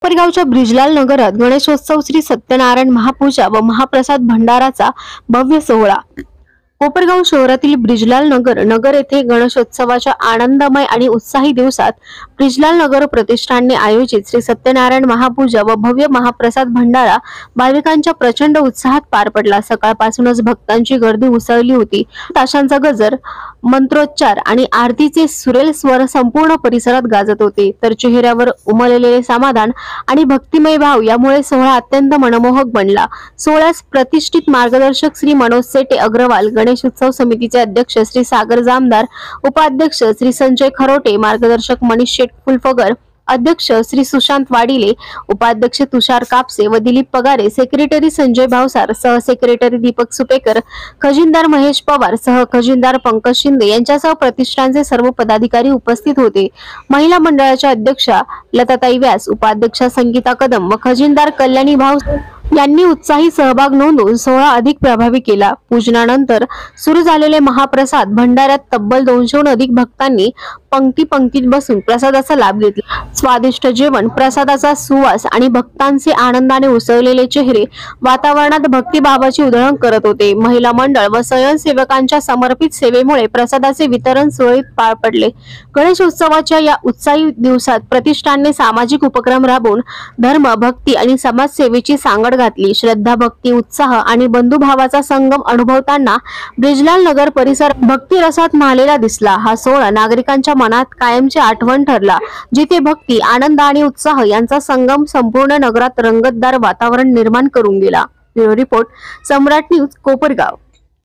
कोपरगावच्या ब्रिजलाल नगरात गणेशोत्सव, श्री सत्यनारायण महापूजा व महाप्रसाद भंडाराचा भव्य सोहळा। कोपरगाव शहरातील ब्रिजलाल नगर येथे गणेशोत्सवाच्या आनंदमय आणि उत्साही दिवसात ब्रिजलाल नगर प्रतिष्ठानने आयोजित श्री सत्यनारायण महापूजा व भव्य महाप्रसाद भंडारा भाविकांच्या प्रचंड उत्साहात पार पडला। सकाळपासूनच भक्तांची गर्दी उसळली होती। ताशांचा गजर, मंत्रोच्चार आणि आरतीचे सुरेल स्वर संपूर्ण परिसरात गाजत होते, तर चेहऱ्यावर उमललेले समाधान आणि भक्तिमय भाव यामुळे सोहळा अत्यंत मनमोहक बनला। सोहळ्यास प्रतिष्ठित मार्गदर्शक श्री मनोज सेटे अग्रवाल, गणेश उत्सव समितीचे अध्यक्ष श्री सागर जामदार, उपाध्यक्ष श्री संजय खरोटे, मार्गदर्शक मनीष शेठ फुलफगर, अध्यक्ष श्री सुशांत वाडिले, उपाध्यक्ष तुषार कापसे व दिलीप पगारे, सेक्रेटरी संजय भावसार, सहसेक्रेटरी दीपक सुपेकर, खजिनदार महेश पवार, सह खजिनदार पंकज शिंदे यांच्यासह प्रतिष्ठानचे सर्व पदाधिकारी उपस्थित होते। महिला मंडळाच्या अध्यक्षा लताताई व्यास, उपाध्यक्षा संगीता कदम व खजिनदार कल्याणी भाव यांनी उत्साही सहभाग नोंदवून सोहळा अधिक प्रभावी केला। पूजनानंतर सुरू झालेले महाप्रसाद भंडाऱ्यात तब्बल 200हून अधिक भक्तांनी पंक्तीत बसून प्रसादाचा लाभ घेतला। स्वादिष्ट जेवण, प्रसादाचा सुवास आणि भक्तांचे आनंदाने उसळलेले चेहरे वातावरणात भक्तिभावाची उधळण करत होते। महिला मंडळ व स्वयंसेवकांच्या समर्पित सेवेमुळे प्रसादाचे वितरण सुरळीत पार पडले। गणेश उत्सवाच्या या उत्साही दिवसात प्रतिष्ठानने सामाजिक उपक्रम राबवून धर्म, भक्ती आणि समाजसेवेची सांगड घातली। श्रद्धा, भक्ती, उत्साह आणि बंधुभावाचा संगम अनुभवताना ब्रिजलाल नगर परिसर भक्ती रसात न्हालेला दिसला। हा सोहळा नागरिकांच्या मनात कायमची आठवण ठरला, जिथे भक्ती, आनंद आणि उत्साह यांचा संगम संपूर्ण नगरात रंगतदार वातावरण निर्माण करून गेला। ब्युरो रिपोर्ट, सम्राट न्यूज, कोपरगाव।